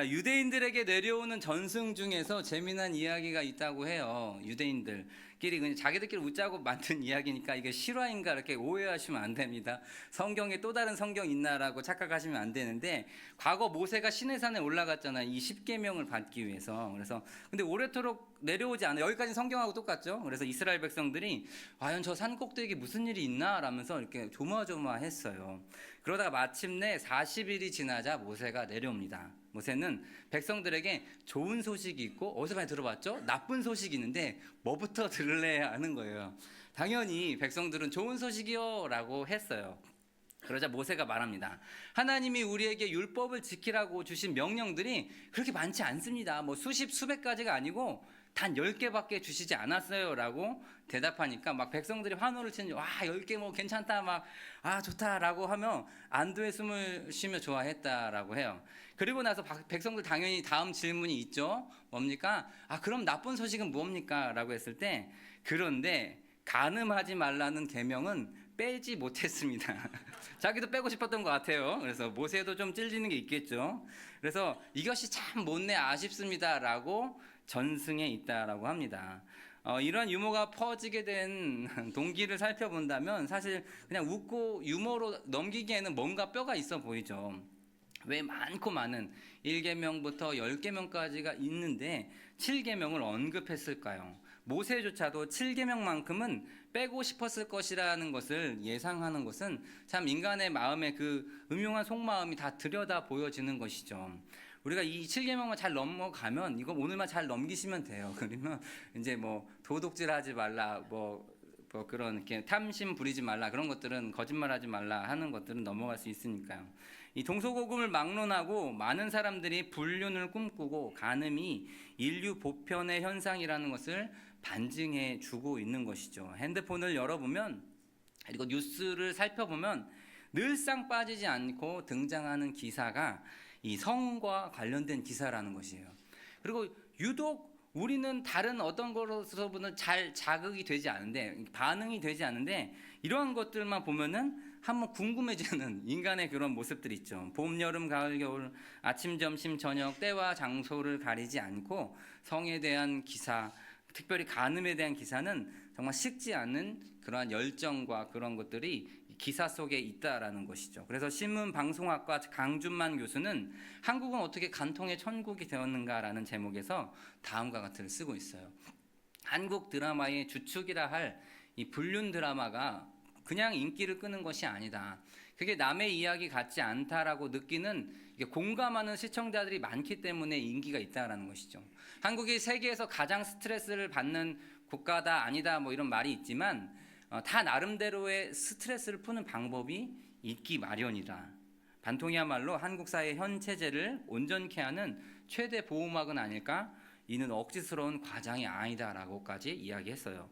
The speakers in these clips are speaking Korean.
자, 유대인들에게 내려오는 전승 중에서 재미난 이야기가 있다고 해요. 유대인들끼리 그냥 자기들끼리 웃자고 만든 이야기니까 이게 실화인가 이렇게 오해하시면 안 됩니다. 성경에 또 다른 성경 있나라고 착각하시면 안 되는데, 과거 모세가 시내산에 올라갔잖아요. 이 10계명을 받기 위해서. 그래서 근데 오래도록 내려오지 않아요. 여기까지 성경하고 똑같죠. 그래서 이스라엘 백성들이 과연 저 산 꼭대기에 무슨 일이 있나 라면서 이렇게 조마조마했어요. 그러다가 마침내 40일이 지나자 모세가 내려옵니다. 모세는 백성들에게 좋은 소식이 있고, 어디서 많이 들어봤죠? 나쁜 소식이 있는데 뭐부터 들을래야 하는 거예요. 당연히 백성들은 좋은 소식이요 라고 했어요. 그러자 모세가 말합니다. 하나님이 우리에게 율법을 지키라고 주신 명령들이 그렇게 많지 않습니다. 뭐 수십 수백 가지가 아니고 단 10개밖에 주시지 않았어요 라고 대답하니까 막 백성들이 환호를 치는, 와 10개 뭐 괜찮다, 막 아 좋다 라고 하며 안도의 숨을 쉬며 좋아했다라고 해요. 그리고 나서 백성들 당연히 다음 질문이 있죠. 뭡니까? 아 그럼 나쁜 소식은 뭡니까? 라고 했을 때, 그런데 간음하지 말라는 계명은 빼지 못했습니다. 자기도 빼고 싶었던 것 같아요. 그래서 모세도 좀 찔리는 게 있겠죠. 그래서 이것이 참 못내 아쉽습니다 라고 전승에 있다라고 합니다. 이런 유머가 퍼지게 된 동기를 살펴본다면 사실 그냥 웃고 유머로 넘기기에는 뭔가 뼈가 있어 보이죠. 왜 많고 많은 1계명부터 10계명까지가 있는데 7계명을 언급했을까요? 모세조차도 7계명만큼은 빼고 싶었을 것이라는 것을 예상하는 것은 참 인간의 마음의 그 음흉한 속마음이 다 들여다 보여지는 것이죠. 우리가 이 7계명만 잘 넘어가면, 이거 오늘만 잘 넘기시면 돼요. 그러면 이제 뭐 도둑질하지 말라, 뭐 그런 이렇게 탐심 부리지 말라, 그런 것들은, 거짓말하지 말라 하는 것들은 넘어갈 수 있으니까요. 이 동서고금을 막론하고 많은 사람들이 불륜을 꿈꾸고 간음이 인류 보편의 현상이라는 것을 반증해 주고 있는 것이죠. 핸드폰을 열어보면, 그리고 뉴스를 살펴보면 늘상 빠지지 않고 등장하는 기사가 이 성과 관련된 기사라는 것이에요. 그리고 유독 우리는 다른 어떤 것으로서는 잘 자극이 되지 않은데, 반응이 되지 않는데, 이러한 것들만 보면은 한번 궁금해지는 인간의 그런 모습들이 있죠. 봄, 여름, 가을, 겨울, 아침, 점심, 저녁, 때와 장소를 가리지 않고 성에 대한 기사, 특별히 간음에 대한 기사는 정말 식지 않는 그러한 열정과 그런 것들이 기사 속에 있다라는 것이죠. 그래서 신문방송학과 강준만 교수는 한국은 어떻게 간통의 천국이 되었는가라는 제목에서 다음과 같은 쓰고 있어요. 한국 드라마의 주축이라 할 이 불륜 드라마가 그냥 인기를 끄는 것이 아니다. 그게 남의 이야기 같지 않다라고 느끼는, 공감하는 시청자들이 많기 때문에 인기가 있다라는 것이죠. 한국이 세계에서 가장 스트레스를 받는 국가다 아니다 뭐 이런 말이 있지만, 다 나름대로의 스트레스를 푸는 방법이 있기 마련이다. 반통이야말로 한국 사회의 현 체제를 온전케 하는 최대 보호막은 아닐까? 이는 억지스러운 과장이 아니다라고까지 이야기했어요.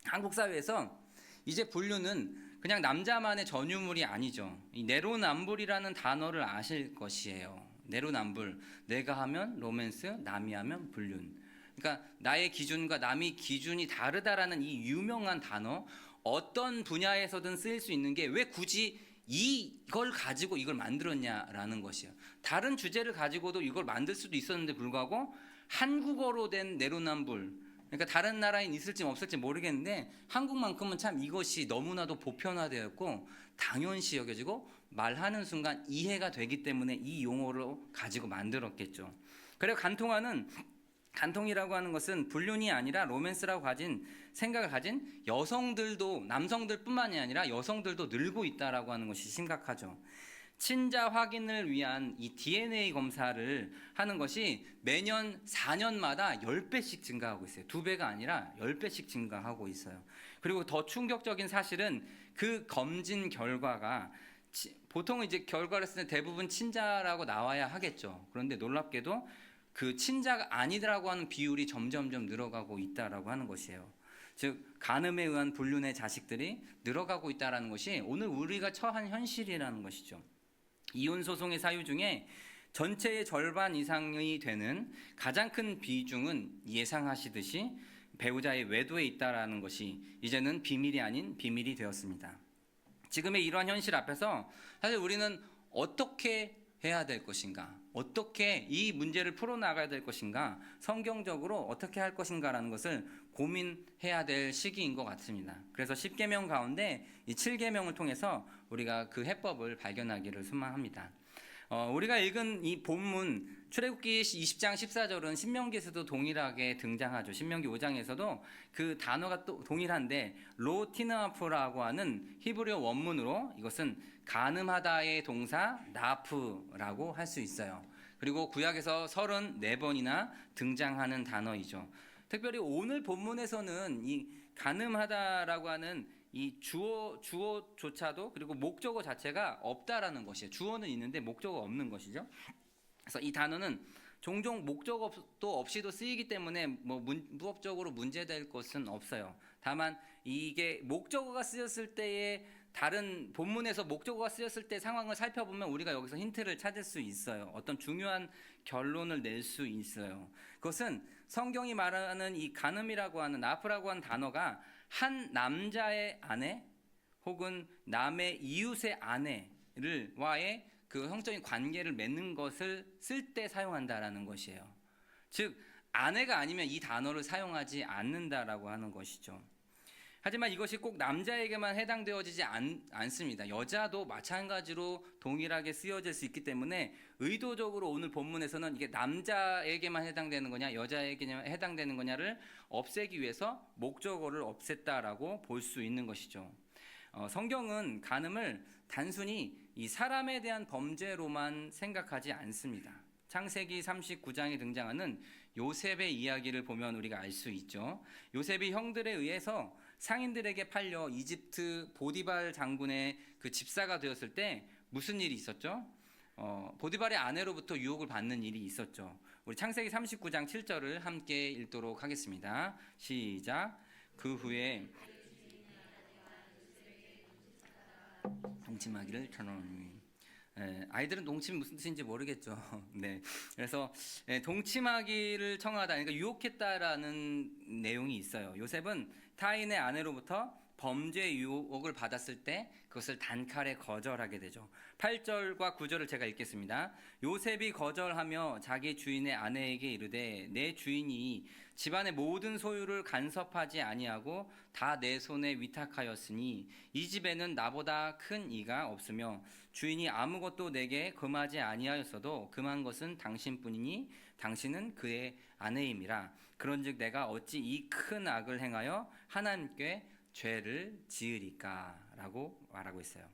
한국 사회에서 이제 불륜은 그냥 남자만의 전유물이 아니죠. 이 내로남불이라는 단어를 아실 것이에요. 내로남불, 내가 하면 로맨스, 남이 하면 불륜. 그러니까 나의 기준과 남의 기준이 다르다라는 이 유명한 단어, 어떤 분야에서든 쓰일 수 있는 게 왜 굳이 이걸 가지고 이걸 만들었냐라는 것이에요. 다른 주제를 가지고도 이걸 만들 수도 있었는데 불구하고 한국어로 된 내로남불, 그러니까 다른 나라엔 있을지 없을지 모르겠는데 한국만큼은 참 이것이 너무나도 보편화되었고 당연시 여겨지고 말하는 순간 이해가 되기 때문에 이 용어로 가지고 만들었겠죠. 그리고 간통이라고 하는 것은 불륜이 아니라 로맨스라고 생각을 가진 여성들도, 남성들뿐만이 아니라 여성들도 늘고 있다라고 하는 것이 심각하죠. 친자 확인을 위한 이 DNA 검사를 하는 것이 매년 4년마다 10배씩 증가하고 있어요. 2배가 아니라 10배씩 증가하고 있어요. 그리고 더 충격적인 사실은 그 검진 결과가, 보통 이제 결과를 쓰는 대부분 친자라고 나와야 하겠죠. 그런데 놀랍게도 그 친자가 아니라고 하는 비율이 점점점 늘어가고 있다라고 하는 것이에요. 즉 간음에 의한 불륜의 자식들이 늘어가고 있다라는 것이 오늘 우리가 처한 현실이라는 것이죠. 이혼 소송의 사유 중에 전체의 절반 이상이 되는 가장 큰 비중은 예상하시듯이 배우자의 외도에 있다라는 것이 이제는 비밀이 아닌 비밀이 되었습니다. 지금의 이러한 현실 앞에서 사실 우리는 어떻게 해야 될 것인가? 어떻게 이 문제를 풀어나가야 될 것인가, 성경적으로 어떻게 할 것인가라는 것을 고민해야 될 시기인 것 같습니다. 그래서 10계명 가운데 이 7계명을 통해서 우리가 그 해법을 발견하기를 소망합니다. 우리가 읽은 이 본문 출애굽기 20장 14절은 신명기에서도 동일하게 등장하죠. 신명기 5장에서도 그 단어가 또 동일한데 로티나프라고 하는 히브리어 원문으로 이것은 가늠하다의 동사 나프라고 할 수 있어요. 그리고 구약에서 34번이나 등장하는 단어이죠. 특별히 오늘 본문에서는 이 가늠하다라고 하는 이 주어조차도 그리고 목적어 자체가 없다라는 것이에요. 주어는 있는데 목적어 없는 것이죠. 그래서 이 단어는 종종 목적어도 없이도 쓰이기 때문에 문법적으로 문제될 것은 없어요. 다만 이게 목적어가 쓰였을 때에 다른 본문에서 목적어가 쓰였을 때 상황을 살펴보면 우리가 여기서 힌트를 찾을 수 있어요. 어떤 중요한 결론을 낼 수 있어요. 그것은 성경이 말하는 이 가늠이라고 하는 나프라고 하는 단어가 한 남자의 아내 혹은 남의 이웃의 아내와의 그 성적인 관계를 맺는 것을 쓸 때 사용한다라는 것이에요. 즉 아내가 아니면 이 단어를 사용하지 않는다라고 하는 것이죠. 하지만 이것이 꼭 남자에게만 해당되어지지 않습니다. 여자도 마찬가지로 동일하게 쓰여질 수 있기 때문에 의도적으로 오늘 본문에서는 이게 남자에게만 해당되는 거냐 여자에게만 해당되는 거냐를 없애기 위해서 목적어를 없앴다라고 볼 수 있는 것이죠. 성경은 간음을 단순히 이 사람에 대한 범죄로만 생각하지 않습니다. 창세기 39장에 등장하는 요셉의 이야기를 보면 우리가 알 수 있죠. 요셉이 형들에 의해서 상인들에게 팔려 이집트 보디발 장군의 그 집사가 되었을 때 무슨 일이 있었죠? 보디발의 아내로부터 유혹을 받는 일이 있었죠. 우리 창세기 39장 7절을 함께 읽도록 하겠습니다. 시작. 그 후에 동침하기를 청하노니. 아이들은 동침 무슨 뜻인지 모르겠죠. 네, 그래서 동침하기를 청하다, 그러니까 유혹했다라는 내용이 있어요. 요셉은 타인의 아내로부터 범죄 유혹을 받았을 때 그것을 단칼에 거절하게 되죠. 8절과 9절을 제가 읽겠습니다. 요셉이 거절하며 자기 주인의 아내에게 이르되 내 주인이 집안의 모든 소유를 간섭하지 아니하고 다 내 손에 위탁하였으니 이 집에는 나보다 큰 이가 없으며 주인이 아무것도 내게 금하지 아니하였어도 금한 것은 당신뿐이니 당신은 그의 아내임이라. 그런즉 내가 어찌 이 큰 악을 행하여 하나님께 죄를 지으리까라고 말하고 있어요.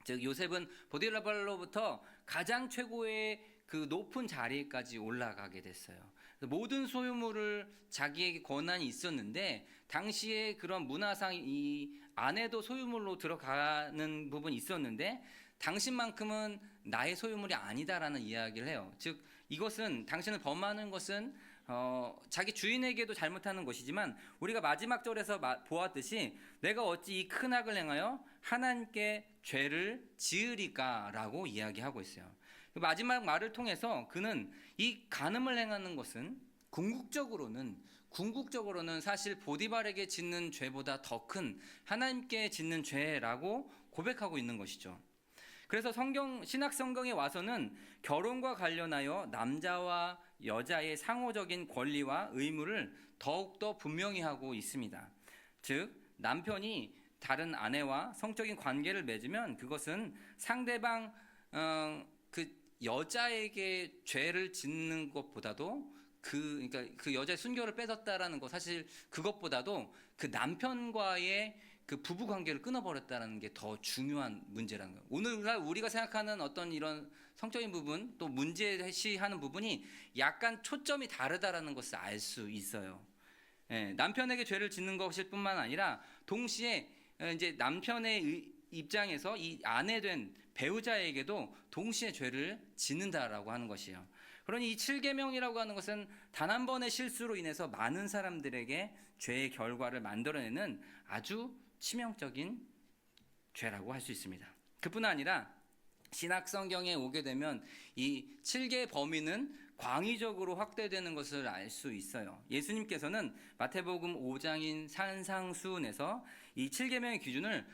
즉 요셉은 보디발로부터 가장 최고의 그 높은 자리까지 올라가게 됐어요. 모든 소유물을 자기에게 권한이 있었는데 당시에 그런 문화상 이 아내도 소유물로 들어가는 부분이 있었는데 당신만큼은 나의 소유물이 아니다라는 이야기를 해요. 즉 이것은 당신을 범하는 것은 자기 주인에게도 잘못하는 것이지만 우리가 마지막 절에서 보았듯이 내가 어찌 이 큰 악을 행하여 하나님께 죄를 지으리까라고 이야기하고 있어요. 마지막 말을 통해서 그는 이 간음을 행하는 것은 궁극적으로는 사실 보디발에게 짓는 죄보다 더 큰 하나님께 짓는 죄라고 고백하고 있는 것이죠. 그래서 신약 성경에 와서는 결혼과 관련하여 남자와 여자의 상호적인 권리와 의무를 더욱더 분명히 하고 있습니다. 즉 남편이 다른 아내와 성적인 관계를 맺으면 그것은 상대방 그 여자에게 죄를 짓는 것보다도 그러니까 그 여자의 순결을 뺏었다라는 거, 사실 그것보다도 그 남편과의 그 부부 관계를 끊어버렸다는 게 더 중요한 문제라는 거예요. 오늘날 우리가 생각하는 어떤 이런 성적인 부분 또 문제시하는 부분이 약간 초점이 다르다라는 것을 알 수 있어요. 남편에게 죄를 짓는 것일 뿐만 아니라 동시에 이제 남편의 입장에서 이 아내된 배우자에게도 동시에 죄를 짓는다라고 하는 것이에요. 그러니 이 7계명이라고 하는 것은 단 한 번의 실수로 인해서 많은 사람들에게 죄의 결과를 만들어내는 아주 치명적인 죄라고 할 수 있습니다. 그뿐 아니라 신약 성경에 오게 되면 이 7개의 범위는 광의적으로 확대되는 것을 알 수 있어요. 예수님께서는 마태복음 5장인 산상수훈에서 이 7계명의 기준을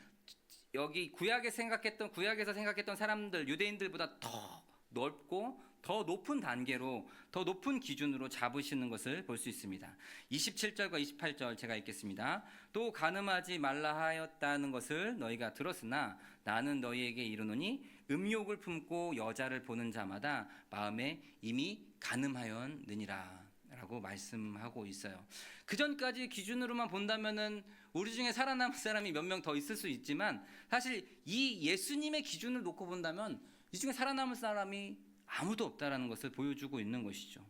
여기 구약에서 생각했던 사람들, 유대인들보다 더 넓고 더 높은 단계로, 더 높은 기준으로 잡으시는 것을 볼 수 있습니다. 27절과 28절 제가 읽겠습니다. 또 간음하지 말라 하였다는 것을 너희가 들었으나 나는 너희에게 이르노니 음욕을 품고 여자를 보는 자마다 마음에 이미 간음하였느니라 라고 말씀하고 있어요. 그 전까지 기준으로만 본다면은 우리 중에 살아남은 사람이 몇 명 더 있을 수 있지만, 사실 이 예수님의 기준을 놓고 본다면 이 중에 살아남은 사람이 아무도 없다라는 것을 보여주고 있는 것이죠.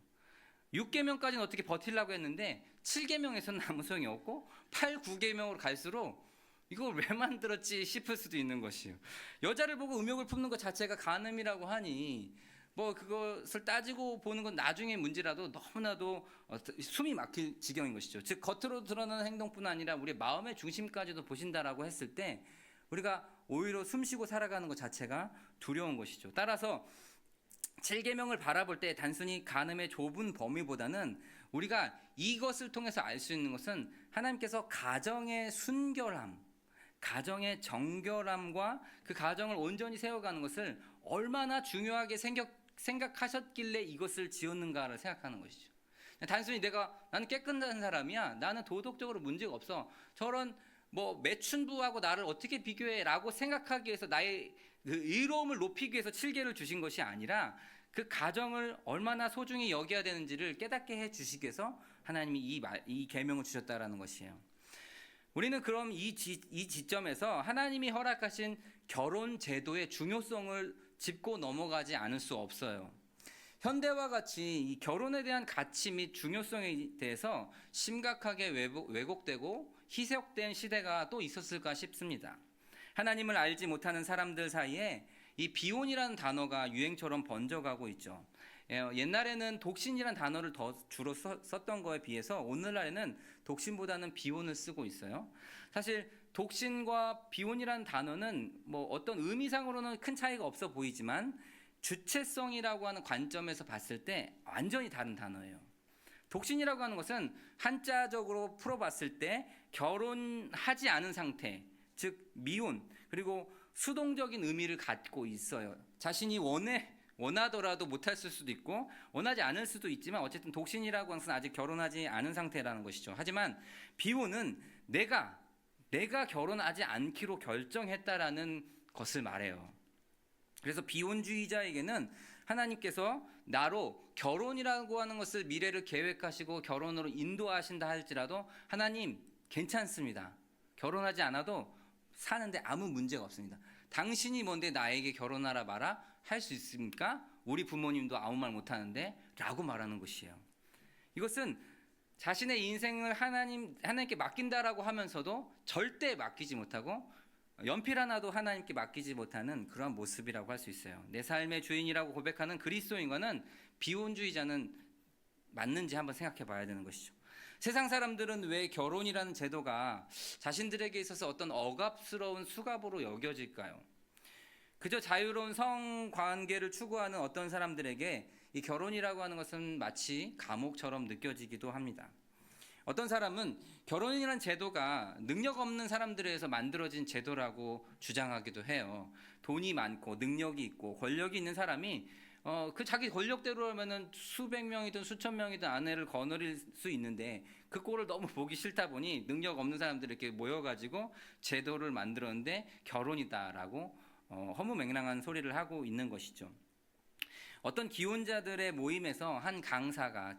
6계명까지는 어떻게 버틸라고 했는데 7계명에서는 아무 소용이 없고 8, 9계명으로 갈수록 이걸 왜 만들었지 싶을 수도 있는 것이에요. 여자를 보고 음욕을 품는 것 자체가 간음이라고 하니 뭐 그것을 따지고 보는 건 나중에 문제라도 너무나도 숨이 막힐 지경인 것이죠. 즉 겉으로 드러나는 행동뿐 아니라 우리의 마음의 중심까지도 보신다라고 했을 때 우리가 오히려 숨쉬고 살아가는 것 자체가 두려운 것이죠. 따라서 7계명을 바라볼 때 단순히 간음의 좁은 범위보다는 우리가 이것을 통해서 알 수 있는 것은 하나님께서 가정의 순결함, 가정의 정결함과 그 가정을 온전히 세워가는 것을 얼마나 중요하게 생각하셨길래 이것을 지었는가를 생각하는 것이죠. 단순히 나는 깨끗한 사람이야, 나는 도덕적으로 문제가 없어, 저런 뭐 매춘부하고 나를 어떻게 비교해라고 생각하기 위해서 나의 그 의로움을 높이기 위해서 7계를 주신 것이 아니라 그 가정을 얼마나 소중히 여겨야 되는지를 깨닫게 해 주시기 위해서 하나님이 이 계명을 주셨다라는 것이에요. 우리는 그럼 이 지점에서 하나님이 허락하신 결혼 제도의 중요성을 짚고 넘어가지 않을 수 없어요. 현대와 같이 이 결혼에 대한 가치 및 중요성에 대해서 심각하게 왜곡되고 희석된 시대가 또 있었을까 싶습니다. 하나님을 알지 못하는 사람들 사이에 이 비혼이라는 단어가 유행처럼 번져가고 있죠. 옛날에는 독신이라는 단어를 더 주로 썼던 거에 비해서 오늘날에는 독신보다는 비혼을 쓰고 있어요. 사실 독신과 비혼이라는 단어는 뭐 어떤 의미상으로는 큰 차이가 없어 보이지만 주체성이라고 하는 관점에서 봤을 때 완전히 다른 단어예요. 독신이라고 하는 것은 한자적으로 풀어봤을 때 결혼하지 않은 상태, 즉 미혼, 그리고 수동적인 의미를 갖고 있어요. 자신이 원하더라도 못할 수도 있고 원하지 않을 수도 있지만 어쨌든 독신이라고 하는 것은 아직 결혼하지 않은 상태라는 것이죠. 하지만 비혼은 내가 결혼하지 않기로 결정했다라는 것을 말해요. 그래서 비혼주의자에게는 하나님께서 나로 결혼이라고 하는 것을 미래를 계획하시고 결혼으로 인도하신다 할지라도 하나님 괜찮습니다. 결혼하지 않아도 사는데 아무 문제가 없습니다. 당신이 뭔데 나에게 결혼하라 마라 할 수 있습니까? 우리 부모님도 아무 말 못하는데 라고 말하는 것이에요. 이것은 자신의 인생을 하나님께 맡긴다라고 하면서도 절대 맡기지 못하고 연필 하나도 하나님께 맡기지 못하는 그런 모습이라고 할 수 있어요. 내 삶의 주인이라고 고백하는 그리스도인과는 비혼주의자는 맞는지 한번 생각해 봐야 되는 것이죠. 세상 사람들은 왜 결혼이라는 제도가 자신들에게 있어서 어떤 억압스러운 수갑으로 여겨질까요? 그저 자유로운 성관계를 추구하는 어떤 사람들에게 이 결혼이라고 하는 것은 마치 감옥처럼 느껴지기도 합니다. 어떤 사람은 결혼이라는 제도가 능력 없는 사람들에 의해서 만들어진 제도라고 주장하기도 해요. 돈이 많고 능력이 있고 권력이 있는 사람이 그 자기 권력대로 하면은 수백 명이든 수천 명이든 아내를 거느릴 수 있는데 그 꼴을 너무 보기 싫다 보니 능력 없는 사람들이 이렇게 모여가지고 제도를 만들었는데 결혼이다라고 허무맹랑한 소리를 하고 있는 것이죠. 어떤 기혼자들의 모임에서 강사가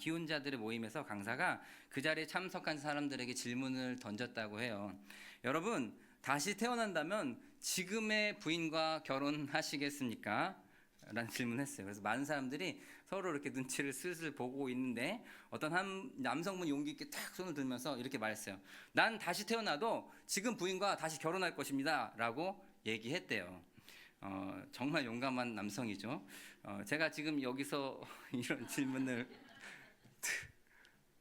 그 자리에 참석한 사람들에게 질문을 던졌다고 해요. 여러분, 다시 태어난다면 지금의 부인과 결혼하시겠습니까? 라는 질문을 했어요. 그래서 많은 사람들이 서로 이렇게 눈치를 슬슬 보고 있는데 어떤 한 남성분 용기 있게 딱 손을 들면서 이렇게 말했어요. 난 다시 태어나도 지금 부인과 다시 결혼할 것입니다. 라고 얘기했대요. 정말 용감한 남성이죠. 제가 지금 여기서 이런 질문을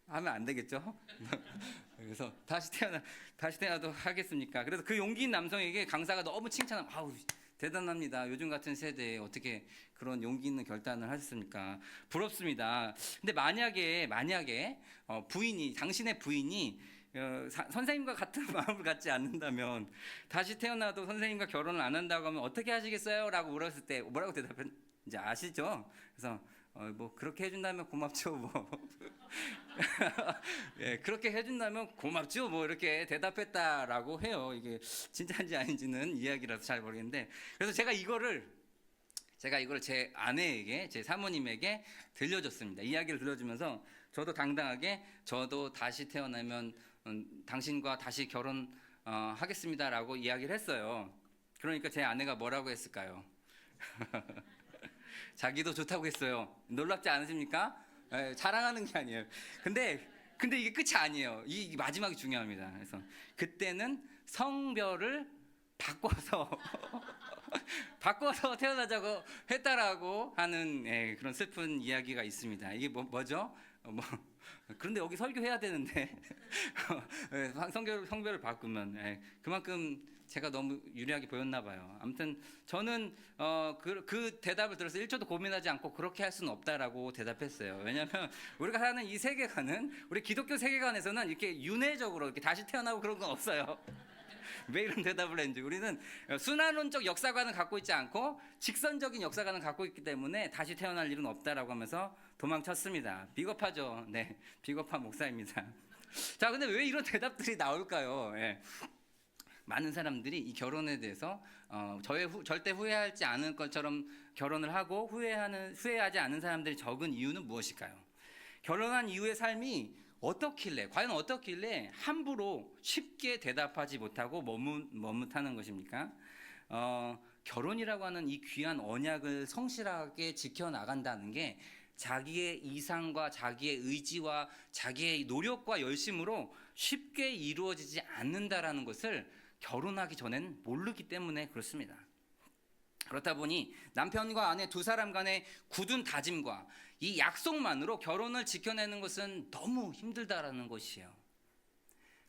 하면 안 되겠죠? 그래서 다시 태어나도 하겠습니까? 그래서 그 용기 있는 남성에게 강사가 너무 칭찬하고 아우 대단합니다. 요즘 같은 세대에 어떻게 그런 용기 있는 결단을 하셨습니까? 부럽습니다. 근데 만약에 당신의 부인이 선생님과 같은 마음을 갖지 않는다면 다시 태어나도 선생님과 결혼을 안 한다고 하면 어떻게 하시겠어요? 라고 물었을 때 뭐라고 대답했는지 아시죠? 그래서 뭐 그렇게 해준다면 고맙죠 뭐. 예, 그렇게 해준다면 고맙죠 뭐 이렇게 대답했다라고 해요. 이게 진짜인지 아닌지는 이야기라서 잘 모르겠는데, 그래서 제가 이거를 제 아내에게, 제 사모님에게 들려줬습니다. 이야기를 들려주면서 저도 당당하게 저도 다시 태어나면 당신과 다시 결혼하겠습니다라고 이야기를 했어요. 그러니까 제 아내가 뭐라고 했을까요? 자기도 좋다고 했어요. 놀랍지 않으십니까? 예, 자랑하는 게 아니에요. 근데 이게 끝이 아니에요. 이 마지막이 중요합니다. 그래서 그때는 성별을 바꿔서 태어나자고 했다라고 하는, 예, 그런 슬픈 이야기가 있습니다. 이게 뭐죠? 그런데 여기 설교해야 되는데 예, 성별을 바꾸면, 예, 그만큼 제가 너무 유리하게 보였나 봐요. 아무튼 저는 그 대답을 들어서 1초도 고민하지 않고 그렇게 할 수는 없다라고 대답했어요. 왜냐하면 우리가 사는 이 세계관은, 우리 기독교 세계관에서는 이렇게 윤회적으로 이렇게 다시 태어나고 그런 건 없어요. 왜 이런 대답을 했는지, 우리는 순환론적 역사관을 갖고 있지 않고 직선적인 역사관을 갖고 있기 때문에 다시 태어날 일은 없다라고 하면서 도망쳤습니다. 비겁하죠. 네, 비겁한 목사입니다. 자, 근데 왜 이런 대답들이 나올까요? 예. 많은 사람들이 이 결혼에 대해서 절대 후회하지 않을 것처럼 결혼을 하고 후회하지 않은 사람들이 적은 이유는 무엇일까요? 결혼한 이후의 삶이 과연 어떻길래 함부로 쉽게 대답하지 못하고 머뭇하는 것입니까? 결혼이라고 하는 이 귀한 언약을 성실하게 지켜나간다는 게 자기의 이상과 자기의 의지와 자기의 노력과 열심으로 쉽게 이루어지지 않는다라는 것을 결혼하기 전엔 모르기 때문에 그렇습니다. 그렇다 보니 남편과 아내 두 사람 간의 굳은 다짐과 이 약속만으로 결혼을 지켜내는 것은 너무 힘들다라는 것이에요.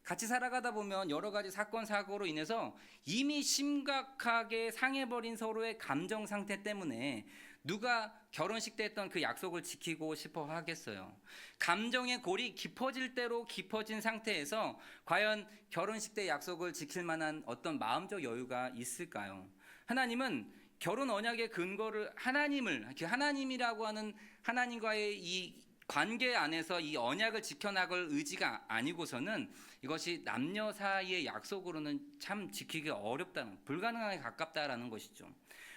같이 살아가다 보면 여러 가지 사건 사고로 인해서 이미 심각하게 상해버린 서로의 감정 상태 때문에 누가 결혼식 때 했던 그 약속을 지키고 싶어 하겠어요. 감정의 골이 깊어질 대로 깊어진 상태에서 과연 결혼식 때 약속을 지킬 만한 어떤 마음적 여유가 있을까요? 하나님은 결혼 언약의 근거를 하나님이라고 하는 하나님과의 이 관계 안에서 이 언약을 지켜나갈 의지가 아니고서는 이것이 남녀 사이의 약속으로는 참 지키기 어렵다는, 불가능하게 가깝다라는 것이죠.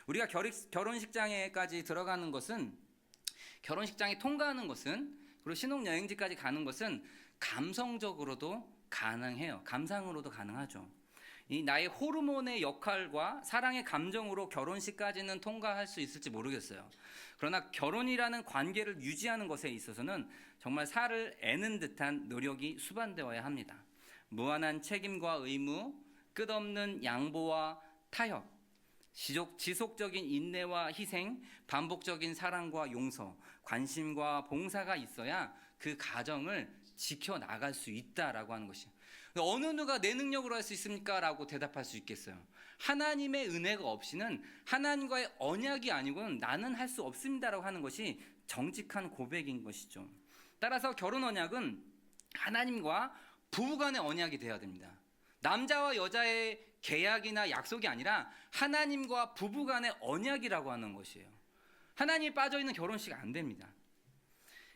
우리가 결혼식장에까지 들어가는 것은, 결혼식장에 통과하는 것은, 그리고 신혼여행지까지 가는 것은 감성적으로도 가능해요. 감상으로도 가능하죠. 이 나의 호르몬의 역할과 사랑의 감정으로 결혼식까지는 통과할 수 있을지 모르겠어요. 그러나 결혼이라는 관계를 유지하는 것에 있어서는 정말 살을 애는 듯한 노력이 수반되어야 합니다. 무한한 책임과 의무, 끝없는 양보와 타협, 지속적인 인내와 희생, 반복적인 사랑과 용서, 관심과 봉사가 있어야 그 가정을 지켜나갈 수 있다라고 하는 것이에요. 어느 누가 내 능력으로 할 수 있습니까? 라고 대답할 수 있겠어요. 하나님의 은혜가 없이는, 하나님과의 언약이 아니고는 나는 할 수 없습니다라고 하는 것이 정직한 고백인 것이죠. 따라서 결혼 언약은 하나님과 부부간의 언약이 되어야 됩니다. 남자와 여자의 계약이나 약속이 아니라 하나님과 부부간의 언약이라고 하는 것이에요. 하나님이 빠져있는 결혼식 안 됩니다.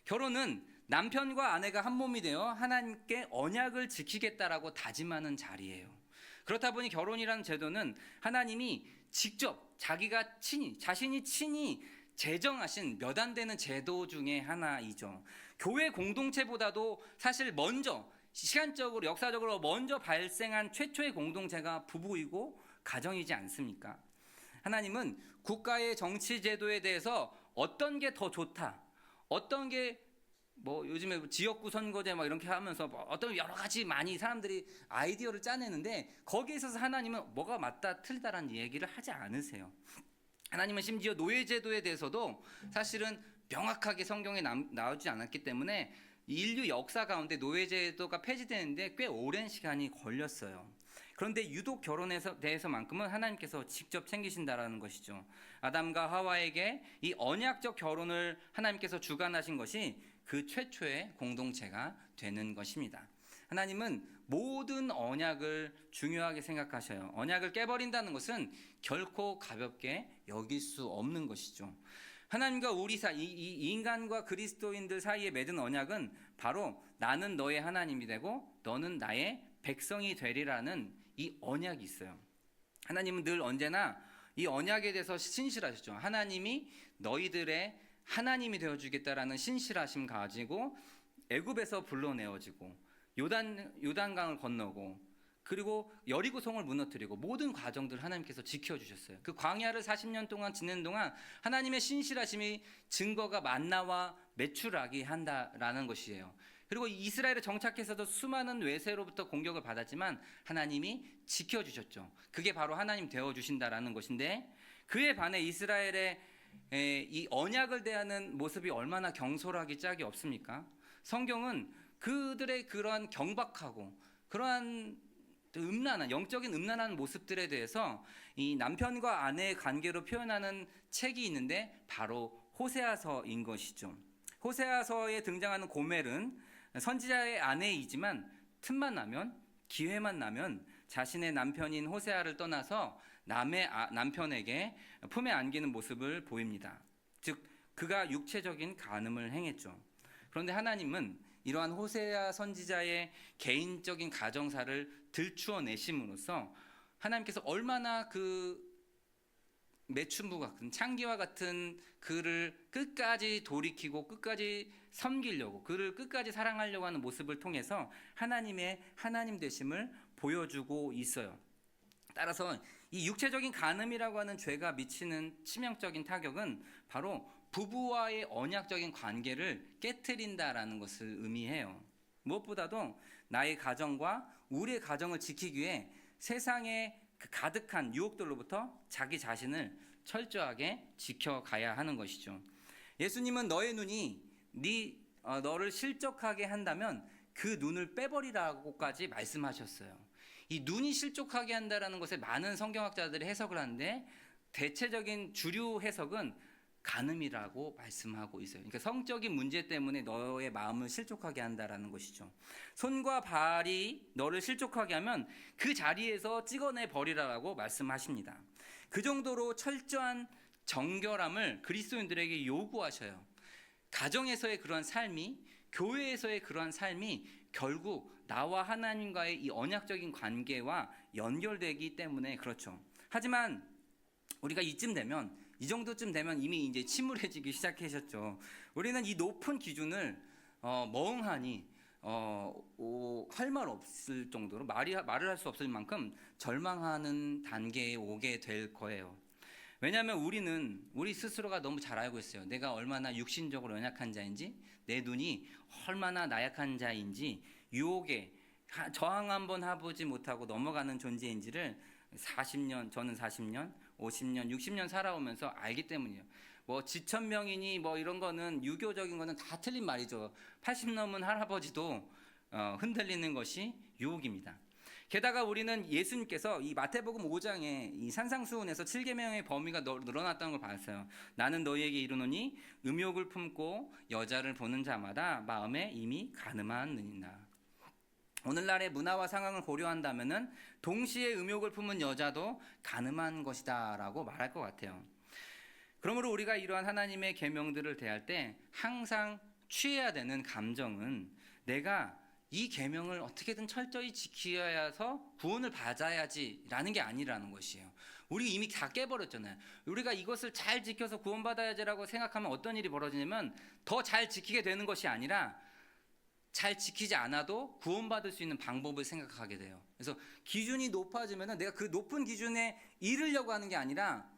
결혼은 남편과 아내가 한 몸이 되어 하나님께 언약을 지키겠다라고 다짐하는 자리예요. 그렇다 보니 결혼이라는 제도는 하나님이 직접 자신이 친히 제정하신 몇 안 되는 제도 중에 하나이죠. 교회 공동체보다도 사실 먼저, 시간적으로, 역사적으로 먼저 발생한 최초의 공동체가 부부이고 가정이지 않습니까? 하나님은 국가의 정치 제도에 대해서 어떤 게 더 좋다, 어떤 게 요즘에 지역구 선거제 이렇게 하면서 어떤 여러 가지 많이 사람들이 아이디어를 짜내는데, 거기에 있어서 하나님은 뭐가 맞다 틀리다라는 얘기를 하지 않으세요. 하나님은 심지어 노예제도에 대해서도 사실은 명확하게 성경에 나오지 않았기 때문에 인류 역사 가운데 노예제도가 폐지되는데 꽤 오랜 시간이 걸렸어요. 그런데 유독 결혼에 대해서만큼은 하나님께서 직접 챙기신다라는 것이죠. 아담과 하와에게 이 언약적 결혼을 하나님께서 주관하신 것이 그 최초의 공동체가 되는 것입니다. 하나님은 모든 언약을 중요하게 생각하셔요. 언약을 깨버린다는 것은 결코 가볍게 여길 수 없는 것이죠. 하나님과 우리 이 인간과 그리스도인들 사이에 맺은 언약은 바로 나는 너의 하나님이 되고 너는 나의 백성이 되리라는 이 언약이 있어요. 하나님은 늘 언제나 이 언약에 대해서 신실하시죠. 하나님이 너희들의 하나님이 되어주겠다라는 신실하심 가지고 애굽에서 불러내어지고 요단강을 건너고 그리고 여리고성을 무너뜨리고 모든 과정들 하나님께서 지켜주셨어요. 그 광야를 40년 동안 지내는 동안 하나님의 신실하심이 증거가 만나와 메추라기 한다라는 것이에요. 그리고 이스라엘에 정착해서도 수많은 외세로부터 공격을 받았지만 하나님이 지켜주셨죠. 그게 바로 하나님 되어주신다라는 것인데, 그에 반해 이스라엘의 이 언약을 대하는 모습이 얼마나 경솔하기 짝이 없습니까? 성경은 그들의 그러한 경박하고 그러한 음란한, 영적인 음란한 모습들에 대해서 이 남편과 아내의 관계로 표현하는 책이 있는데 바로 호세아서인 것이죠. 호세아서에 등장하는 고멜은 선지자의 아내이지만 틈만 나면, 기회만 나면 자신의 남편인 호세아를 떠나서 남의 남편에게 품에 안기는 모습을 보입니다. 즉 그가 육체적인 간음을 행했죠. 그런데 하나님은 이러한 호세아 선지자의 개인적인 가정사를 들추어내심으로써 하나님께서 얼마나 그 매춘부 같은 창기와 같은 그를 끝까지 돌이키고 끝까지 섬기려고, 그를 끝까지 사랑하려고 하는 모습을 통해서 하나님의 하나님 되심을 보여주고 있어요. 따라서 이 육체적인 간음이라고 하는 죄가 미치는 치명적인 타격은 바로 부부와의 언약적인 관계를 깨트린다라는 것을 의미해요. 무엇보다도 나의 가정과 우리의 가정을 지키기 위해 세상의 그 가득한 유혹들로부터 자기 자신을 철저하게 지켜가야 하는 것이죠. 예수님은 너의 눈이 너를 실족하게 한다면 그 눈을 빼버리라고까지 말씀하셨어요. 이 눈이 실족하게 한다라는 것에 많은 성경학자들이 해석을 하는데 대체적인 주류 해석은 간음이라고 말씀하고 있어요. 그러니까 성적인 문제 때문에 너의 마음을 실족하게 한다라는 것이죠. 손과 발이 너를 실족하게 하면 그 자리에서 찍어내 버리라고 말씀하십니다. 그 정도로 철저한 정결함을 그리스도인들에게 요구하셔요. 가정에서의 그러한 삶이, 교회에서의 그러한 삶이 결국 나와 하나님과의 이 언약적인 관계와 연결되기 때문에 그렇죠. 하지만 우리가 이 정도쯤 되면 이미 이제 침울해지기 시작하셨죠. 우리는 이 높은 기준을 멍하니 할 말 없을 정도로 말을 할 수 없을 만큼 절망하는 단계에 오게 될 거예요. 왜냐하면 우리 스스로가 너무 잘 알고 있어요. 내가 얼마나 육신적으로 연약한 자인지, 내 눈이 얼마나 나약한 자인지, 유혹에 저항 한번 해보지 못하고 넘어가는 존재인지를 40년, 저는 40년, 50년, 60년 살아오면서 알기 때문이에요. 뭐 지천명이니 뭐 이런 거는 유교적인 거는 다 틀린 말이죠. 80 넘은 할아버지도 흔들리는 것이 유혹입니다. 게다가 우리는 예수님께서 이 마태복음 5장에 이 산상수훈에서 7계명의 범위가 늘어났다는 걸 봤어요. 나는 너희에게 이르노니 음욕을 품고 여자를 보는 자마다 마음에 이미 간음하느니라. 오늘날의 문화와 상황을 고려한다면은 동시에 음욕을 품은 여자도 간음한 것이다라고 말할 것 같아요. 그러므로 우리가 이러한 하나님의 계명들을 대할 때 항상 취해야 되는 감정은 내가 이 계명을 어떻게든 철저히 지켜야 해서 구원을 받아야지라는 게 아니라는 것이에요. 우리 이미 다 깨버렸잖아요. 우리가 이것을 잘 지켜서 구원받아야지라고 생각하면 어떤 일이 벌어지냐면 더 잘 지키게 되는 것이 아니라 잘 지키지 않아도 구원받을 수 있는 방법을 생각하게 돼요. 그래서 기준이 높아지면 내가 그 높은 기준에 이르려고 하는 게 아니라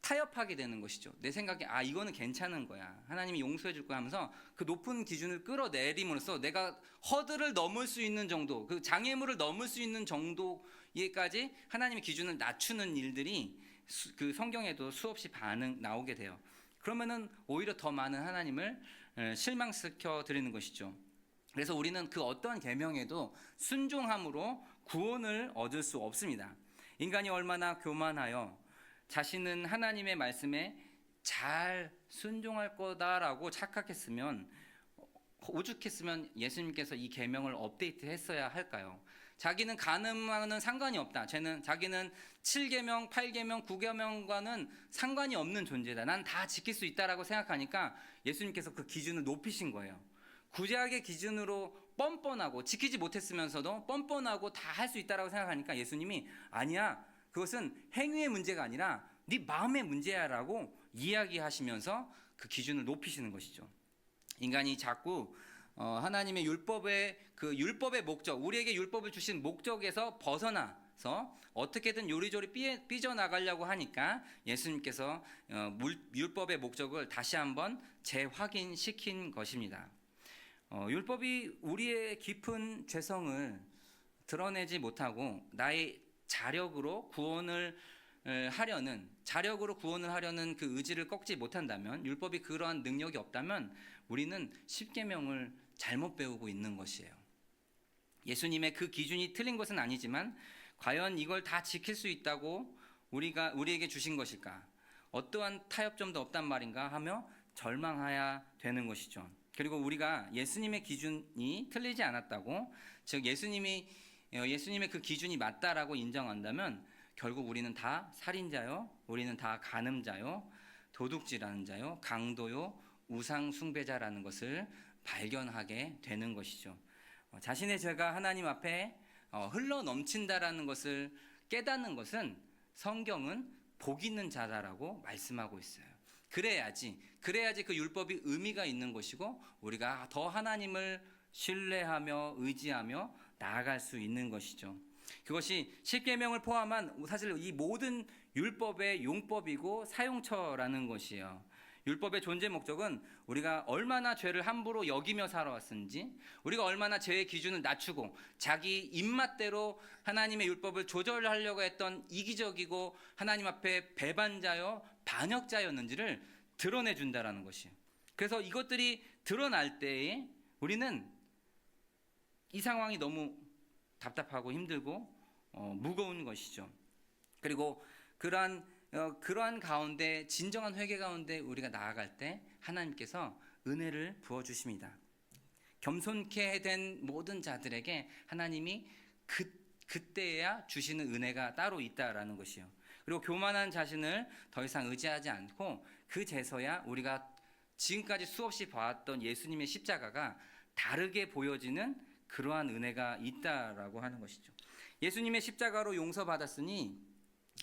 타협하게 되는 것이죠. 내 생각에 이거는 괜찮은 거야, 하나님이 용서해 줄 거야 하면서 그 높은 기준을 끌어내림으로써 내가 허들을 넘을 수 있는 정도, 그 장애물을 넘을 수 있는 정도에까지 하나님의 기준을 낮추는 일들이 그 성경에도 수없이 나오게 돼요. 그러면은 오히려 더 많은 하나님을 실망시켜 드리는 것이죠. 그래서 우리는 그 어떠한 계명에도 순종함으로 구원을 얻을 수 없습니다. 인간이 얼마나 교만하여 자신은 하나님의 말씀에 잘 순종할 거다라고 착각했으면 오죽했으면 예수님께서 이 계명을 업데이트했어야 할까요? 자기는 간음과는 상관이 없다. 자기는 7계명, 8계명, 9계명과는 상관이 없는 존재다. 난 다 지킬 수 있다라고 생각하니까 예수님께서 그 기준을 높이신 거예요. 구약의 기준으로 뻔뻔하고 지키지 못했으면서도 뻔뻔하고 다 할 수 있다라고 생각하니까 예수님이 아니야. 그것은 행위의 문제가 아니라 네 마음의 문제야라고 이야기하시면서 그 기준을 높이시는 것이죠. 인간이 자꾸 하나님의 율법의 목적, 우리에게 율법을 주신 목적에서 벗어나서 어떻게든 요리조리 삐져나가려고 하니까 예수님께서 율법의 목적을 다시 한번 재확인시킨 것입니다. 율법이 우리의 깊은 죄성을 드러내지 못하고 나의 자력으로 구원을 하려는 그 의지를 꺾지 못한다면, 율법이 그러한 능력이 없다면 우리는 십계명을 잘못 배우고 있는 것이에요. 예수님의 그 기준이 틀린 것은 아니지만 과연 이걸 다 지킬 수 있다고 우리에게 주신 것일까? 어떠한 타협점도 없단 말인가 하며 절망해야 되는 것이죠. 그리고 우리가 예수님의 기준이 틀리지 않았다고, 즉 예수님의 그 기준이 맞다라고 인정한다면 결국 우리는 다 살인자요, 우리는 다 간음자요, 도둑질하는 자요, 강도요, 우상 숭배자라는 것을 발견하게 되는 것이죠. 자신의 죄가 하나님 앞에 흘러 넘친다라는 것을 깨닫는 것은 성경은 복 있는 자다라고 말씀하고 있어요. 그래야지 그 율법이 의미가 있는 것이고 우리가 더 하나님을 신뢰하며 의지하며 나아갈 수 있는 것이죠. 그것이 십계명을 포함한 사실 이 모든 율법의 용법이고 사용처라는 것이에요. 율법의 존재 목적은 우리가 얼마나 죄를 함부로 여기며 살아왔는지, 우리가 얼마나 죄의 기준을 낮추고 자기 입맛대로 하나님의 율법을 조절하려고 했던 이기적이고 하나님 앞에 배반자요 반역자였는지를 드러내준다라는 것이에요. 그래서 이것들이 드러날 때에 우리는 이 상황이 너무 답답하고 힘들고 무거운 것이죠. 그리고 그러한 가운데, 진정한 회개 가운데 우리가 나아갈 때 하나님께서 은혜를 부어주십니다. 겸손케 된 모든 자들에게 하나님이 그때야 주시는 은혜가 따로 있다라는 것이요. 그리고 교만한 자신을 더 이상 의지하지 않고 그제서야 우리가 지금까지 수없이 봐왔던 예수님의 십자가가 다르게 보여지는 그러한 은혜가 있다라고 하는 것이죠. 예수님의 십자가로 용서받았으니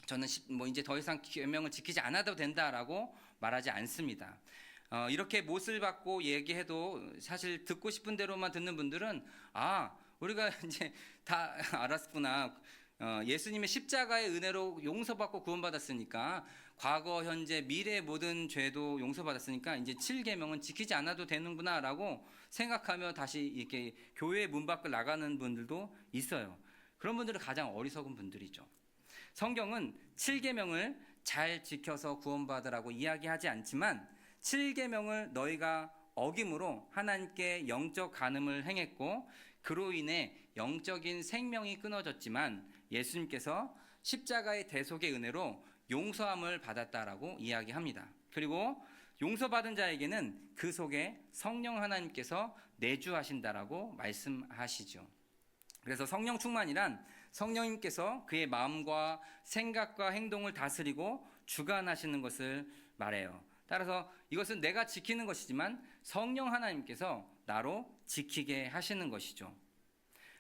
저는 이제 더 이상 계명을 지키지 않아도 된다라고 말하지 않습니다. 이렇게 못을 받고 얘기해도 사실 듣고 싶은 대로만 듣는 분들은 우리가 이제 다 알았구나. 예수님의 십자가의 은혜로 용서받고 구원받았으니까, 과거, 현재, 미래의 모든 죄도 용서받았으니까 이제 7계명은 지키지 않아도 되는구나라고 생각하며 다시 이렇게 교회 문 밖을 나가는 분들도 있어요. 그런 분들은 가장 어리석은 분들이죠. 성경은 7계명을 잘 지켜서 구원받으라고 이야기하지 않지만 7계명을 너희가 어김으로 하나님께 영적 간음을 행했고 그로 인해 영적인 생명이 끊어졌지만 예수님께서 십자가의 대속의 은혜로 용서함을 받았다라고 이야기합니다. 그리고 용서받은 자에게는 그 속에 성령 하나님께서 내주하신다라고 말씀하시죠. 그래서 성령 충만이란 성령님께서 그의 마음과 생각과 행동을 다스리고 주관하시는 것을 말해요. 따라서 이것은 내가 지키는 것이지만 성령 하나님께서 나로 지키게 하시는 것이죠.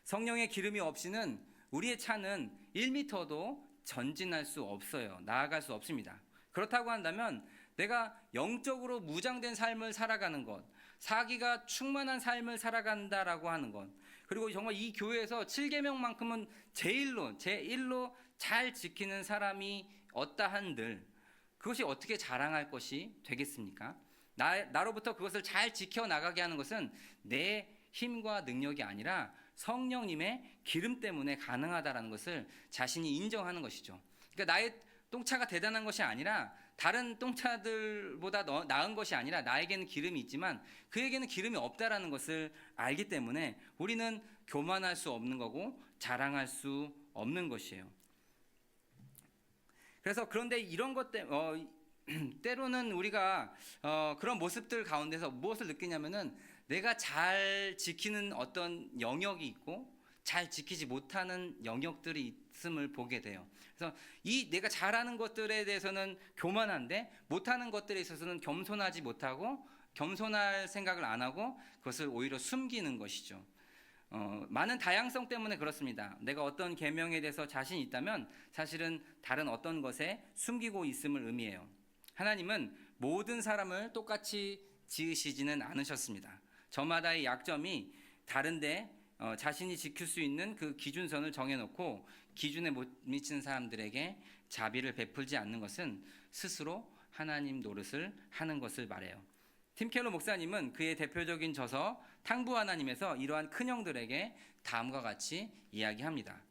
성령의 기름이 없이는 우리의 차는 1m도 전진할 수 없어요. 나아갈 수 없습니다. 그렇다고 한다면 내가 영적으로 무장된 삶을 살아가는 것, 사기가 충만한 삶을 살아간다라고 하는 것, 그리고 정말 이 교회에서 7계명만큼은 제1로 잘 지키는 사람이 없다 한들 그것이 어떻게 자랑할 것이 되겠습니까? 나로부터 그것을 잘 지켜나가게 하는 것은 내 힘과 능력이 아니라 성령님의 기름 때문에 가능하다라는 것을 자신이 인정하는 것이죠. 그러니까 나의 똥차가 대단한 것이 아니라, 다른 똥차들보다 나은 것이 아니라 나에게는 기름이 있지만 그에게는 기름이 없다라는 것을 알기 때문에 우리는 교만할 수 없는 거고 자랑할 수 없는 것이에요. 그래서 그런데 이런 것 때문에 때로는 우리가 그런 모습들 가운데서 무엇을 느끼냐면은 내가 잘 지키는 어떤 영역이 있고 잘 지키지 못하는 영역들이 있음을 보게 돼요. 그래서 이 내가 잘하는 것들에 대해서는 교만한데 못하는 것들에 있어서는 겸손하지 못하고 겸손할 생각을 안 하고 그것을 오히려 숨기는 것이죠. 많은 다양성 때문에 그렇습니다. 내가 어떤 계명에 대해서 자신이 있다면 사실은 다른 어떤 것에 숨기고 있음을 의미해요. 하나님은 모든 사람을 똑같이 지으시지는 않으셨습니다. 저마다의 약점이 다른데 자신이 지킬 수 있는 그 기준선을 정해놓고 기준에 못 미치는 사람들에게 자비를 베풀지 않는 것은 스스로 하나님 노릇을 하는 것을 말해요. 팀 켈러 목사님은 그의 대표적인 저서 탕부 하나님에서 이러한 큰 형들에게 다음과 같이 이야기합니다.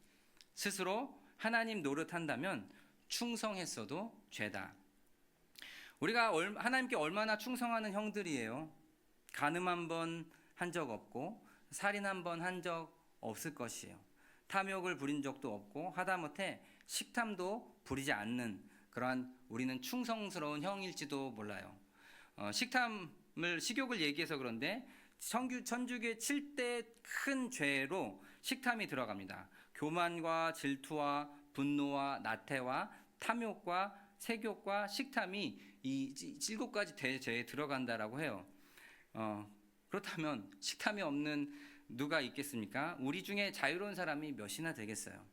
스스로 하나님 노릇한다면 충성했어도 죄다. 우리가 하나님께 얼마나 충성하는 형들이에요. 간음 한 번 한 적 없고 살인 한 번 한 적 없을 것이에요. 탐욕을 부린 적도 없고 하다못해 식탐도 부리지 않는 그러한 우리는 충성스러운 형일지도 몰라요. 식욕을 얘기해서 그런데 천주교의 7대 큰 죄로 식탐이 들어갑니다. 교만과 질투와 분노와 나태와 탐욕과 색욕과 식탐이 이 7가지 대죄에 들어간다라고 해요. 그렇다면 식탐이 없는 누가 있겠습니까? 우리 중에 자유로운 사람이 몇이나 되겠어요.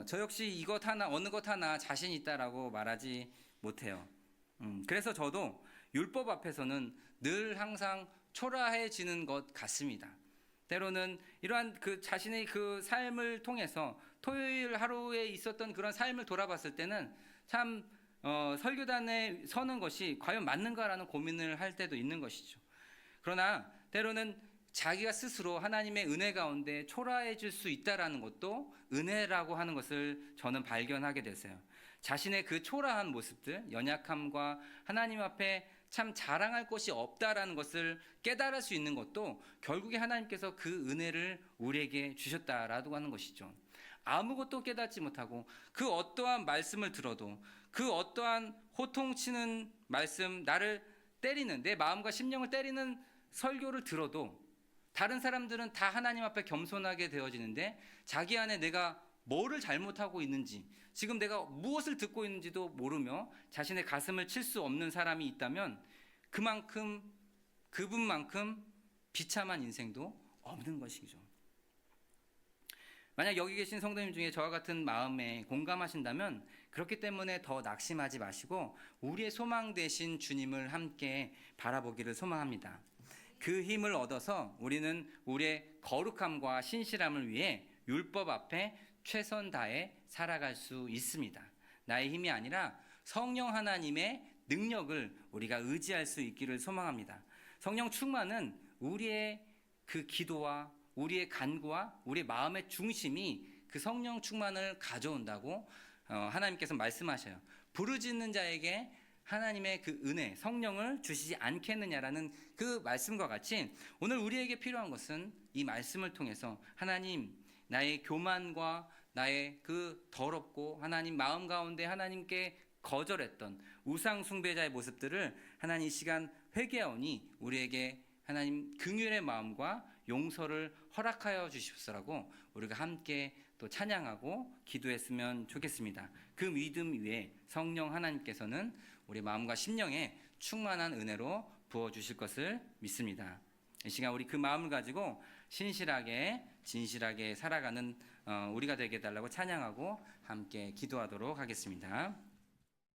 저 역시 이것 하나 어느 것 하나 자신 있다라고 말하지 못해요. 그래서 저도 율법 앞에서는 늘 항상 초라해지는 것 같습니다. 때로는 이러한 그 자신의 그 삶을 통해서 토요일 하루에 있었던 그런 삶을 돌아봤을 때는 참 설교단에 서는 것이 과연 맞는가라는 고민을 할 때도 있는 것이죠. 그러나 때로는 자기가 스스로 하나님의 은혜 가운데 초라해질 수 있다라는 것도 은혜라고 하는 것을 저는 발견하게 됐어요. 자신의 그 초라한 모습들, 연약함과 하나님 앞에 참 자랑할 것이 없다라는 것을 깨달을 수 있는 것도 결국에 하나님께서 그 은혜를 우리에게 주셨다라고 하는 것이죠. 아무것도 깨닫지 못하고 그 어떠한 말씀을 들어도 그 어떠한 호통치는 말씀, 나를 때리는 내 마음과 심령을 때리는 설교를 들어도 다른 사람들은 다 하나님 앞에 겸손하게 되어지는데 자기 안에 내가 뭐를 잘못하고 있는지 지금 내가 무엇을 듣고 있는지도 모르며 자신의 가슴을 칠 수 없는 사람이 있다면 그분만큼 비참한 인생도 없는 것이죠. 만약 여기 계신 성도님 중에 저와 같은 마음에 공감하신다면 그렇기 때문에 더 낙심하지 마시고 우리의 소망 되신 주님을 함께 바라보기를 소망합니다. 그 힘을 얻어서 우리는 우리의 거룩함과 신실함을 위해 율법 앞에 최선 다해 살아갈 수 있습니다. 나의 힘이 아니라 성령 하나님의 능력을 우리가 의지할 수 있기를 소망합니다. 성령 충만은 우리의 그 기도와 우리의 간구와 우리의 마음의 중심이 그 성령 충만을 가져온다고 하나님께서 말씀하셔요. 부르짖는 자에게 하나님의 그 은혜, 성령을 주시지 않겠느냐라는 그 말씀과 같이 오늘 우리에게 필요한 것은 이 말씀을 통해서 하나님, 나의 교만과 나의 그 더럽고 하나님 마음 가운데 하나님께 거절했던 우상 숭배자의 모습들을 하나님 이 시간 회개하오니 우리에게 하나님 긍휼의 마음과 용서를 허락하여 주십시오라고 우리가 함께 또 찬양하고 기도했으면 좋겠습니다. 그 믿음 위에 성령 하나님께서는 우리 마음과 심령에 충만한 은혜로 부어주실 것을 믿습니다. 이 시간 우리 그 마음을 가지고 신실하게 진실하게 살아가는 우리가 되게 해달라고 찬양하고 함께 기도하도록 하겠습니다.